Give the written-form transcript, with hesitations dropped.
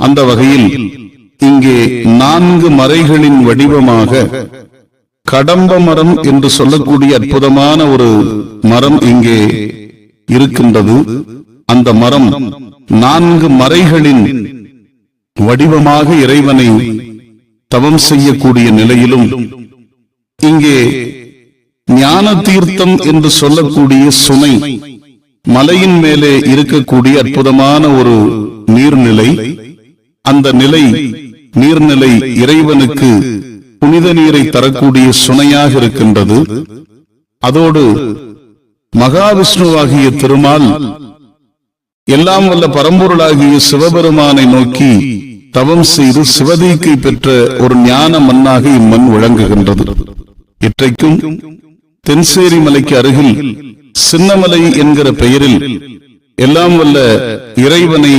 அந்த வகையில் இங்கே 4 மறைகளின் வடிவமாக கடம்ப மரம் என்று சொல்லக்கூடிய அற்புதமான ஒரு மரம் இங்கே இருக்கின்றது. அந்த மரம் 4 மறைகளின் வடிவமாக இறைவனை தவம் செய்யக்கூடிய நிலையிலும், இங்கே ஞான தீர்த்தம் என்று சொல்லக்கூடிய சுனை மலையின் மேலே இருக்கக்கூடிய அற்புதமான ஒரு நீர்நிலை. அந்த நீர்நிலை இறைவனுக்கு புனித நீரை தரக்கூடிய சுனையாக இருக்கின்றது. அதோடு மகாவிஷ்ணுவாகிய திருமால் எல்லாம் வல்ல பரம்பொருளாகிய சிவபெருமானை நோக்கி தவம் செய்து சிவதீக்கை பெற்ற ஒரு ஞான மண்ணாக இம்மண் விளங்குகின்றது. இன்றைக்கும் தென்சேரி மலைக்கு அருகில் சின்னமலை என்கிற பெயரில் எல்லாம் வல்ல இறைவனை